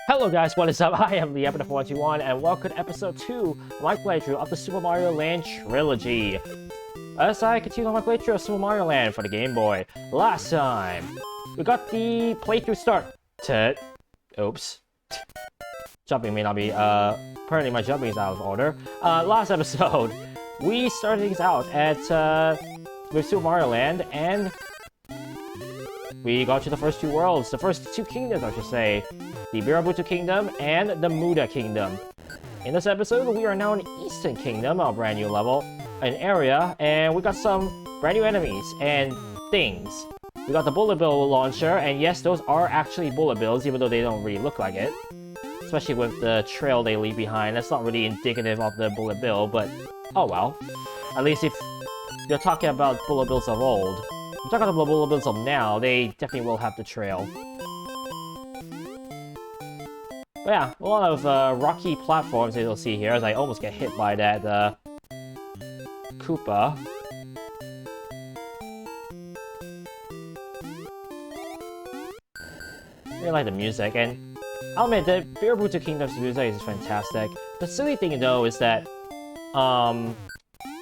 Hello guys, what is up? I am the Epic121 and welcome to episode 2 of my playthrough of the Super Mario Land trilogy. As I continue on my playthrough of Super Mario Land for the Game Boy. Last time, we got the playthrough started. Oops. Jumping may not be, apparently my jumping is out of order. Last episode, we started things out at, with Super Mario Land and we got to the first two worlds, the first two kingdoms I should say. The Birabutu Kingdom and the Muda Kingdom. In this episode, we are now in Eas-ton Kingdom, a brand new level, an area, and we got some brand new enemies and things. We got the Bullet Bill launcher, and yes, those are actually bullet bills, even though they don't really look like it. Especially with the trail they leave behind, that's not really indicative of the bullet bill, but oh well. At least if you're talking about bullet bills of old. If you're talking about bullet bills of now, they definitely will have the trail. But yeah, a lot of rocky platforms that you'll see here as I almost get hit by that Koopa. I really like the music, and I'll admit the Birabutu Kingdom's music is fantastic. The silly thing though is that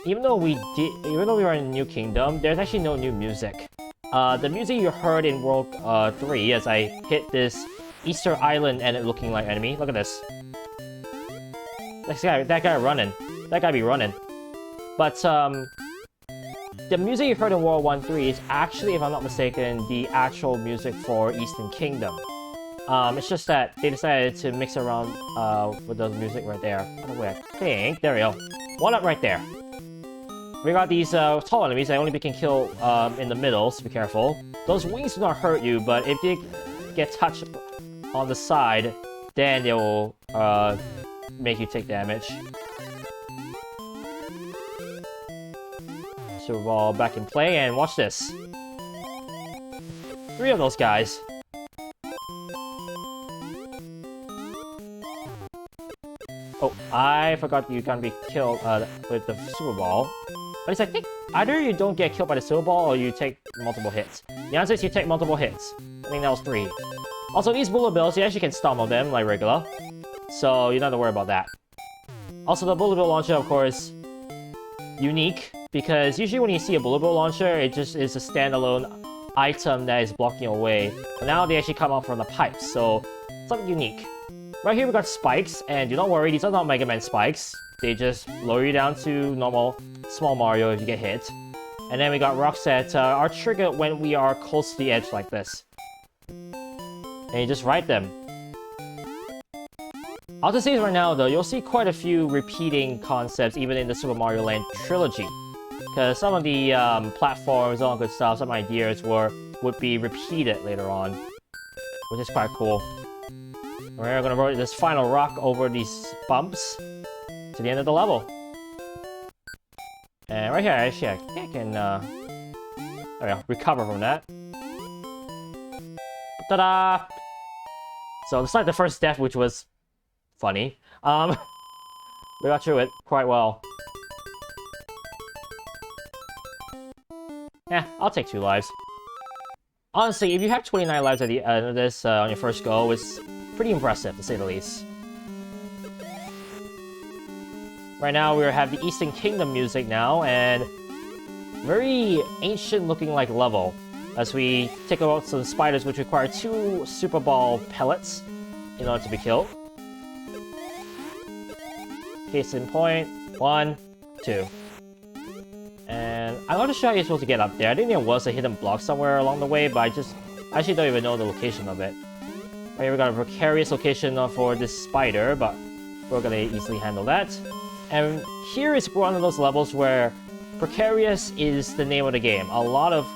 even though we are in a new kingdom, there's actually no new music. The music you heard in World 3 as I hit this Easter Island and it looking like enemy. Look at this. That guy running. That guy be running. But the music you heard in World 1-3 is actually, if I'm not mistaken, the actual music for Eas-ton Kingdom. It's just that they decided to mix around with the music right there. By the way, I think there we go. One up right there. We got these tall enemies that only can kill in the middle, so be careful. Those wings do not hurt you, but if they get touched on the side, then they will make you take damage. Super Ball back in play, and watch this. 3 of those guys. Oh, I forgot you can't be killed with the Super Ball. But it's like, I think either you don't get killed by the Super Ball or you take multiple hits. The answer is you take multiple hits. I think that was 3. Also, these bullet bills, you actually can stomp on them like regular. So, you don't have to worry about that. Also, the bullet bill launcher, of course, unique. Because usually when you see a bullet bill launcher, it just is a standalone item that is blocking your way. But now they actually come out from the pipes, so something unique. Right here we got spikes, and do not worry, these are not Mega Man spikes. They just lower you down to normal small Mario if you get hit. And then we got rocks that are triggered when we are close to the edge like this. And you just ride them. I'll just say right now though, you'll see quite a few repeating concepts even in the Super Mario Land trilogy. Because some of the platforms, all good stuff, some ideas would be repeated later on. Which is quite cool. We're gonna roll this final rock over these bumps to the end of the level. And right here, actually, I think I can there we go, recover from that. Ta-da! So it's like the first death, which was funny. We got through it quite well. Yeah, I'll take 2 lives. Honestly, if you have 29 lives at the end of this on your first go, it's pretty impressive, to say the least. Right now, we have the Eas-ton Kingdom music now, and very ancient-looking like level. As we take out some spiders which require 2 Super Ball pellets in order to be killed. Case in point, 1, 2. And I'm not sure how you're supposed to get up there. I think there was a hidden block somewhere along the way, but I actually don't even know the location of it. Right here we got a precarious location for this spider, but we're gonna easily handle that. And here is one of those levels where precarious is the name of the game. A lot of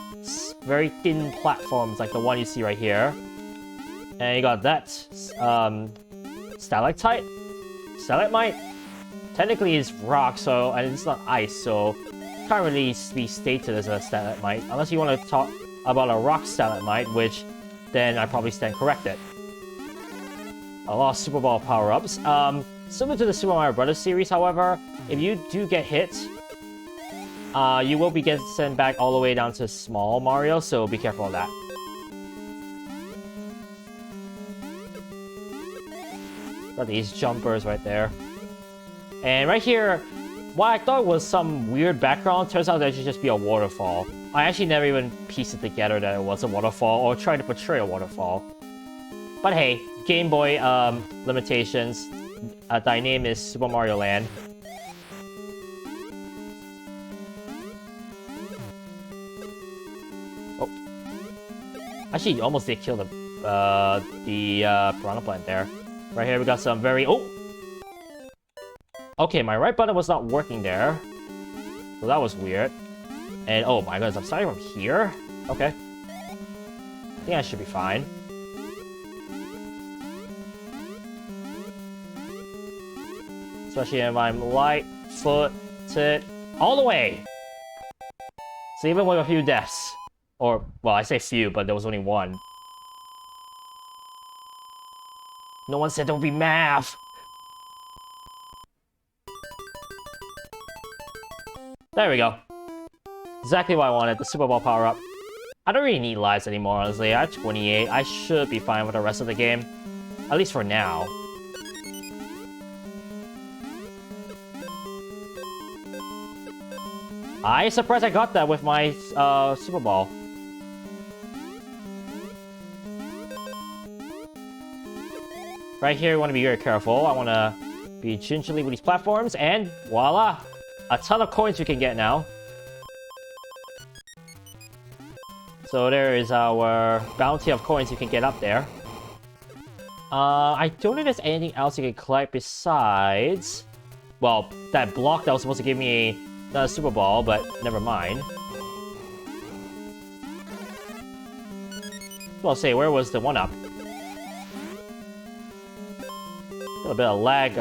very thin platforms like the one you see right here. And you got that stalactite? Stalagmite? Technically it's rock, so and it's not ice, so can't really be stated as a stalagmite. Unless you want to talk about a rock stalagmite, which then I probably stand corrected. A lot of Super Ball power-ups. Similar to the Super Mario Bros. Series, however, if you do get hit, you will be sent back all the way down to small Mario, so be careful of that. Got these jumpers right there. And right here, what I thought was some weird background turns out that it should just be a waterfall. I actually never even pieced it together that it was a waterfall or tried to portray a waterfall. But hey, Game Boy limitations. Thy name is Super Mario Land. Oh. Actually, you almost did kill the piranha plant there. Right here, we got some very... Oh! Okay, my right button was not working there. So that was weird. And oh my goodness, I'm starting from here? Okay. I think I should be fine. Especially if I'm light-footed all the way. So even with a few deaths. Or, well, I say few, but there was only one. No one said there would be math! There we go. Exactly what I wanted, the Super Ball power-up. I don't really need lives anymore, honestly. I have 28. I should be fine with the rest of the game. At least for now. I'm surprised I got that with my Super Ball. Right here, we want to be very careful. I want to be gingerly with these platforms, and voila! A ton of coins we can get now. So there is our bounty of coins you can get up there. I don't think there's anything else you can collect besides... Well, that block that was supposed to give me a Super Ball, but never mind. Well, say, where was the one-up? A little bit of lag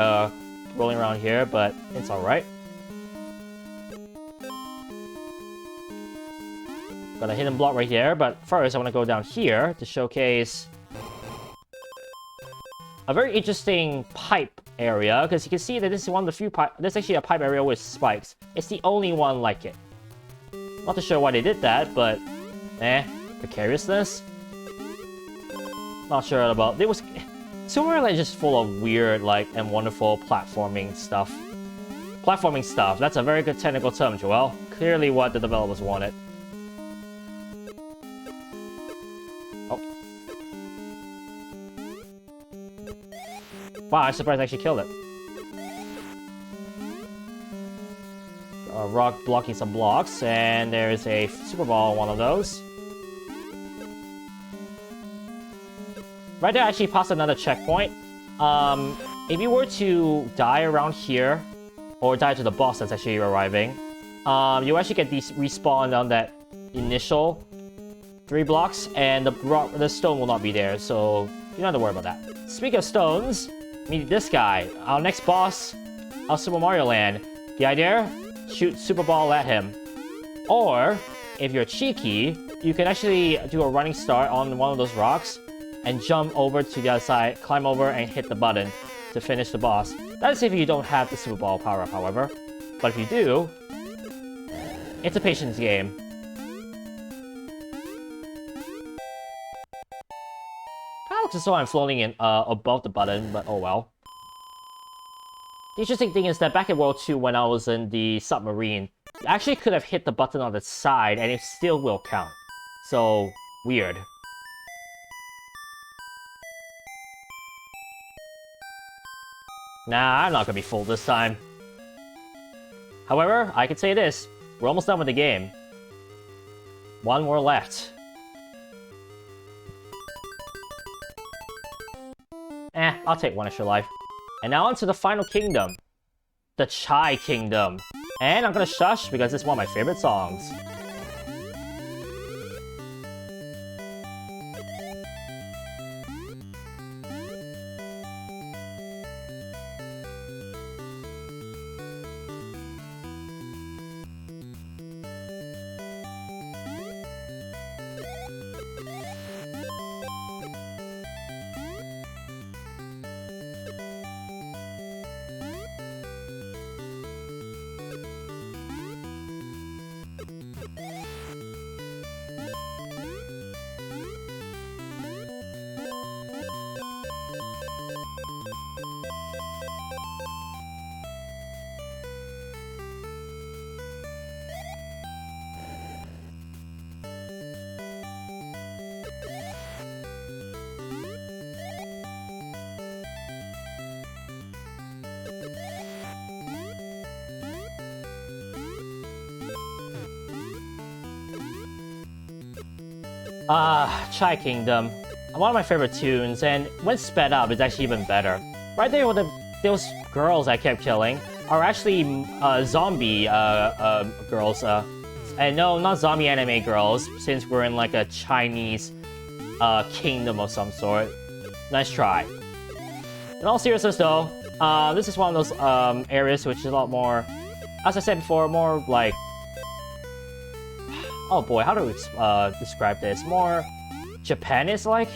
rolling around here, but it's alright. Got a hidden block right here, but first I want to go down here to showcase a very interesting pipe area, because you can see that this is one of the few pipe. There's actually a pipe area with spikes. It's the only one like it. Not too sure why they did that, but precariousness. Not sure about. It was Super Mario Land is just full of weird, and wonderful platforming stuff. Platforming stuff. That's a very good technical term, Joel. Clearly, what the developers wanted. Wow, I'm surprised I actually killed it. A rock blocking some blocks, and there's a Super Ball on one of those. Right there, I actually passed another checkpoint. If you were to die around here, or die to the boss that's actually arriving, you actually get these respawn on that initial 3 blocks, and the stone will not be there, so you don't have to worry about that. Speaking of stones, meet this guy, our next boss of Super Mario Land. The idea? Shoot Super Ball at him. Or, if you're cheeky, you can actually do a running start on one of those rocks and jump over to the other side, climb over, and hit the button to finish the boss. That is if you don't have the Super Ball power-up, however. But if you do, it's a patience game. Looks as though I'm floating in above the button, but oh well. The interesting thing is that back in World 2 when I was in the submarine, I actually could have hit the button on the side and it still will count. So, weird. Nah, I'm not gonna be fooled this time. However, I can say this, we're almost done with the game. One more left. I'll take one extra life. And now on to the final kingdom. The Chai Kingdom. And I'm gonna shush because it's one of my favorite songs. Chai Kingdom. One of my favorite tunes, and when sped up, it's actually even better. Right there with those girls I kept killing are actually zombie girls. And no, not zombie anime girls, since we're in like a Chinese kingdom of some sort. Nice try. In all seriousness though, this is one of those areas which is a lot more, as I said before, more like... Oh boy, how do we describe this? More Japanese-like?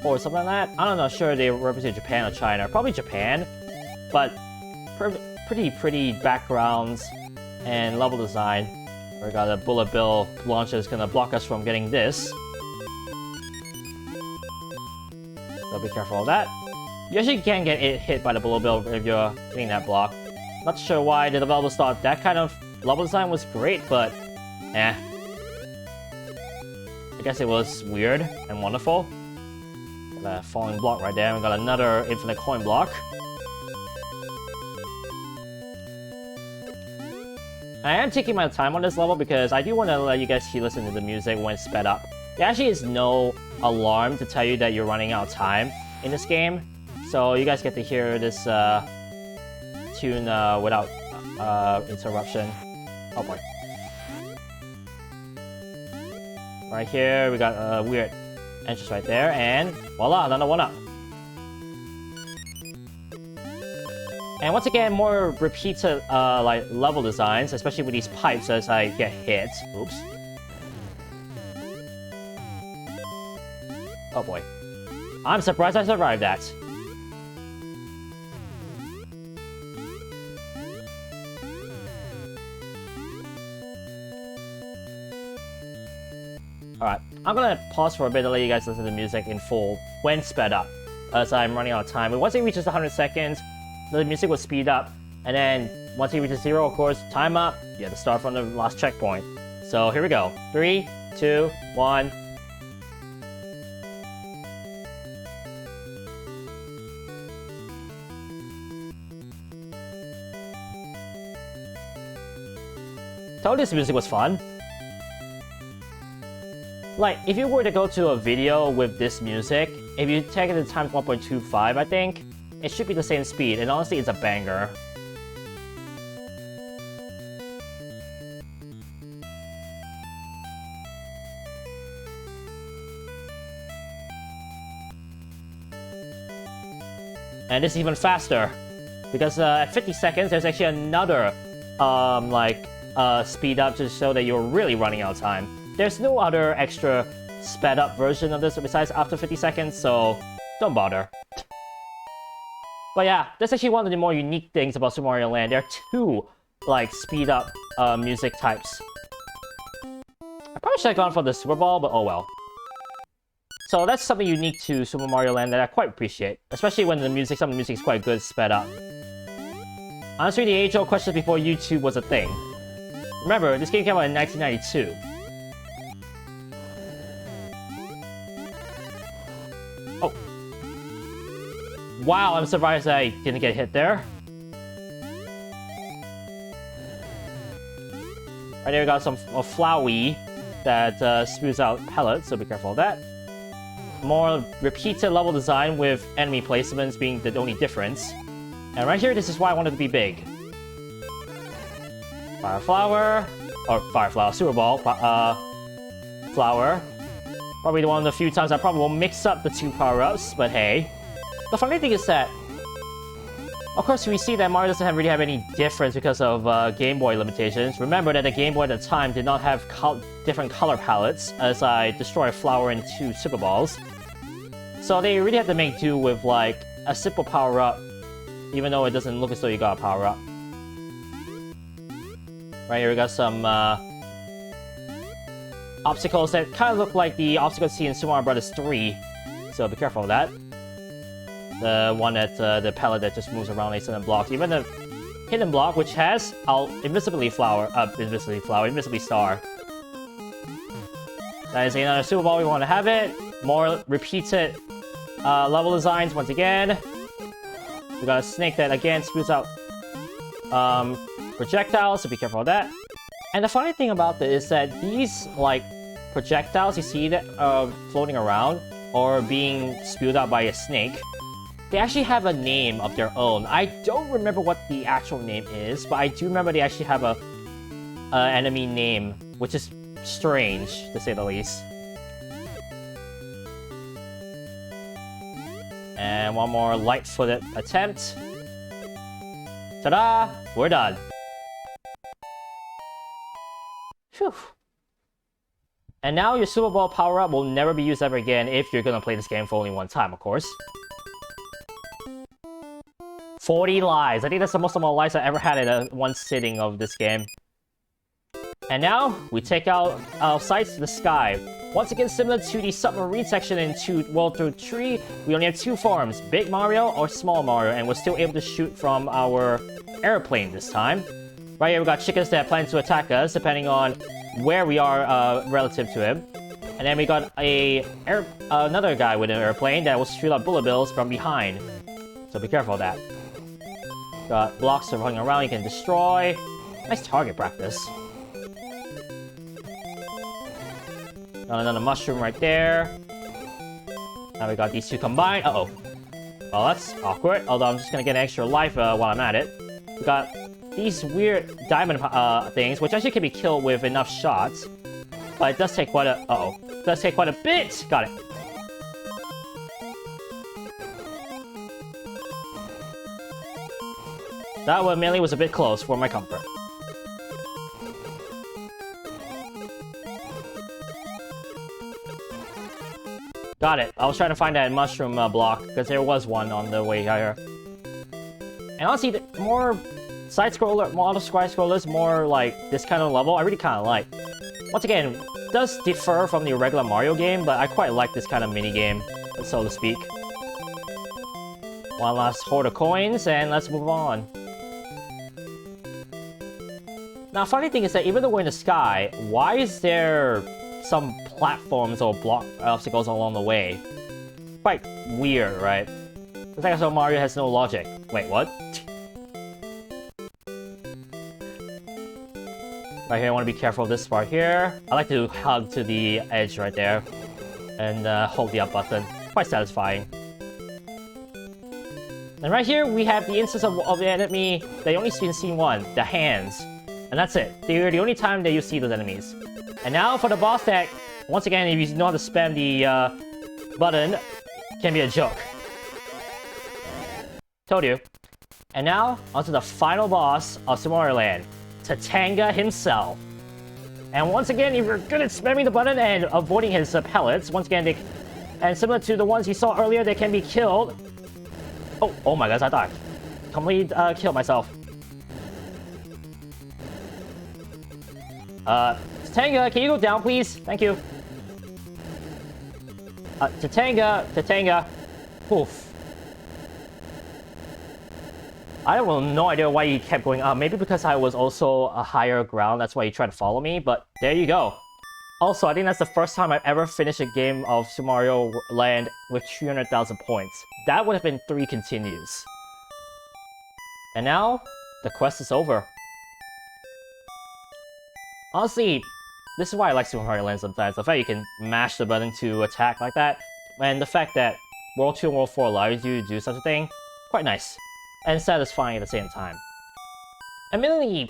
Or something like that? I don't know, sure they represent Japan or China. Probably Japan. But pretty backgrounds and level design. We got a bullet bill launcher that's gonna block us from getting this. So be careful of that. You actually can get hit by the bullet bill if you're hitting that block. Not sure why the developers thought that kind of level design was great, but eh. I guess it was weird and wonderful. Got a falling block right there, and we got another infinite coin block. I am taking my time on this level because I do want to let you guys listen to the music when it's sped up. There actually is no alarm to tell you that you're running out of time in this game, so you guys get to hear this tune without interruption. Oh boy. Right here, we got a weird entrance right there, and voila, another one up. And once again, more repeated like level designs, especially with these pipes as I get hit. Oops. Oh boy. I'm surprised I survived that. Alright, I'm gonna pause for a bit to let you guys listen to the music in full when sped up, as I'm running out of time. But once it reaches 100 seconds, the music will speed up, and then once it reaches 0, of course, time up, you have to start from the last checkpoint. So here we go. 3, 2, 1. Told this music was fun. Like, if you were to go to a video with this music, if you take it to times 1.25, I think, it should be the same speed, and honestly, it's a banger. And this is even faster, because at 50 seconds, there's actually another, speed up to show that you're really running out of time. There's no other extra sped up version of this besides after 50 seconds, so don't bother. But yeah, that's actually one of the more unique things about Super Mario Land. There are two, like, speed up music types. I probably should have gone for the Super Ball, but oh well. So that's something unique to Super Mario Land that I quite appreciate, especially when some of the music is quite good sped up. Answering the age-old question before YouTube was a thing. Remember, this game came out in 1992. Oh. Wow, I'm surprised I didn't get hit there. Right there, we got some Flowey that spews out pellets, so be careful of that. More repeated level design with enemy placements being the only difference. And right here, this is why I wanted to be big. Fire Flower, or Fire Flower, Super Ball, Flower. Probably one of the few times I probably will mix up the two power-ups, but hey. The funny thing is that, of course, we see that Mario doesn't really have any difference because of Game Boy limitations. Remember that the Game Boy at the time did not have different color palettes, as I destroyed Flower and 2 Super Balls. So they really had to make do with, like, a simple power-up, even though it doesn't look as though you got a power-up. Right here we got some obstacles that kind of look like the obstacles seen in Super Mario Bros. 3, so be careful of that. The one that, the pellet that just moves around a certain block. Even the hidden block, which has Invisibly Star. That is another Super Ball, we want to have it. More repeated level designs once again. We got a snake that again spews out projectiles, so be careful of that. And the funny thing about this is that these, like, projectiles you see that floating around or being spewed out by a snake, they actually have a name of their own. I don't remember what the actual name is, but I do remember they actually have a enemy name, which is strange, to say the least. And one more light-footed attempt. Ta-da! We're done. Phew. And now your Super Ball power-up will never be used ever again if you're gonna play this game for only one time, of course. 40 lives. I think that's the most amount of lives I ever had in one sitting of this game. And now, we take out our sights to the sky. Once again, similar to the submarine section in World Tour 3, we only have two forms, Big Mario or Small Mario, and we're still able to shoot from our airplane this time. Right here, we got chickens that plan to attack us, depending on where we are relative to him. And then we got another guy with an airplane that will shoot out bullet bills from behind. So be careful of that. Got blocks running around you can destroy. Nice target practice. Got another mushroom right there. Now we got these two combined. Uh-oh. Well, that's awkward. Although I'm just gonna get an extra life while I'm at it. We got these weird diamond things, which actually can be killed with enough shots. But it does take quite a... Uh-oh. It does take quite a bit! Got it. That one mainly was a bit close for my comfort. Got it. I was trying to find that mushroom block, because there was one on the way here. And honestly, the more side-scroller, more auto-side-scrollers, more like this kind of level, I really kind of like. Once again, it does differ from the regular Mario game, but I quite like this kind of mini-game, so to speak. One last hoard of coins, and let's move on. Now, funny thing is that even though we're in the sky, why is there some platforms or block obstacles along the way? Quite weird, right? It's like so Mario has no logic. Wait, what? Right here, I want to be careful of this part here. I like to hug to the edge right there and hold the up button. Quite satisfying. And right here, we have the instance of the enemy that you only see in scene 1, the hands. And that's it. They're the only time that you see those enemies. And now for the boss that, once again, if you know how to spam the button, can be a joke. Told you. And now, onto the final boss of Super Mario Land, Tatanga himself. And once again, if you're good at spamming the button and avoiding his pellets, once again, and similar to the ones you saw earlier, they can be killed. Oh my gosh, I thought I completely killed myself. Tatanga, can you go down, please? Thank you. Tatanga. Oof. I have no idea why he kept going up. Maybe because I was also a higher ground, that's why he tried to follow me, but there you go. Also, I think that's the first time I've ever finished a game of Super Mario Land with 300,000 points. That would have been 3 continues. And now, the quest is over. Honestly, this is why I like Super Mario Land sometimes. The fact you can mash the button to attack like that, and the fact that World 2 and World 4 allows you to do such a thing, quite nice. And satisfying at the same time. Admittedly,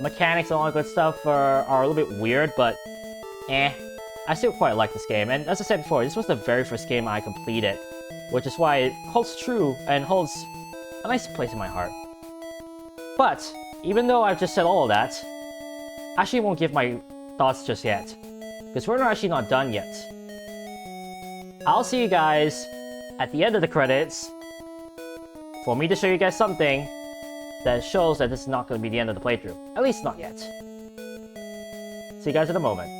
mechanics and all that good stuff are a little bit weird, but I still quite like this game. And as I said before, this was the very first game I completed, which is why it holds true and holds a nice place in my heart. But, even though I've just said all of that, I actually won't give my thoughts just yet, because we're actually not done yet. I'll see you guys at the end of the credits for me to show you guys something that shows that this is not going to be the end of the playthrough. At least not yet. See you guys in a moment.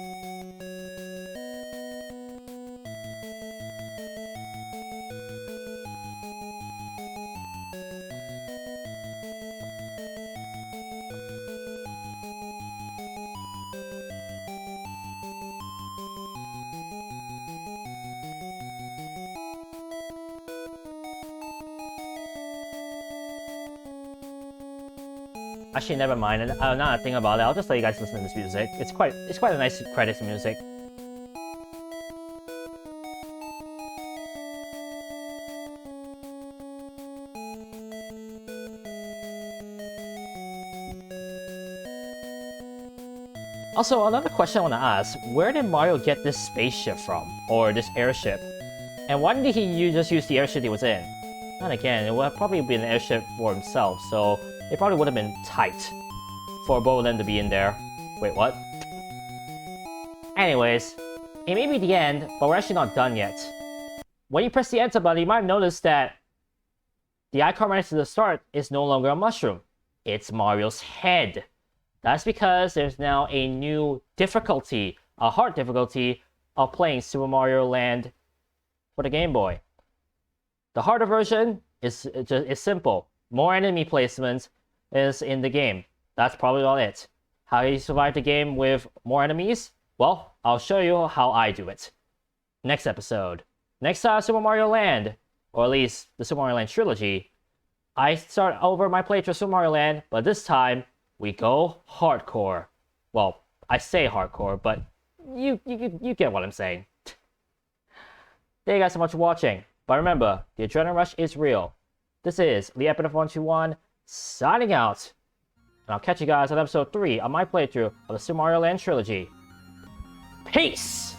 Actually, never mind. And now that I think about it, I'll just let you guys listen to this music. It's quite a nice credits music. Also, another question I want to ask, where did Mario get this spaceship from? Or this airship? And why did he just use the airship he was in? And again, it would have probably been an airship for himself, so it probably would have been tight for both of them to be in there. Wait, what? Anyways, it may be the end, but we're actually not done yet. When you press the enter button, you might notice that the icon right next to the start is no longer a mushroom. It's Mario's head. That's because there's now a new difficulty, a hard difficulty, of playing Super Mario Land for the Game Boy. The harder version is simple. More enemy placement is in the game. That's probably all it. How do you survive the game with more enemies? Well, I'll show you how I do it. Next episode. Next time, Super Mario Land, or at least the Super Mario Land trilogy, I start over my playthrough of Super Mario Land, but this time, we go hardcore. Well, I say hardcore, but you get what I'm saying. Thank you guys so much for watching. But remember, the adrenaline rush is real. This is Eas-ton signing out. And I'll catch you guys on episode 3 of my playthrough of the Super Mario Land trilogy. Peace!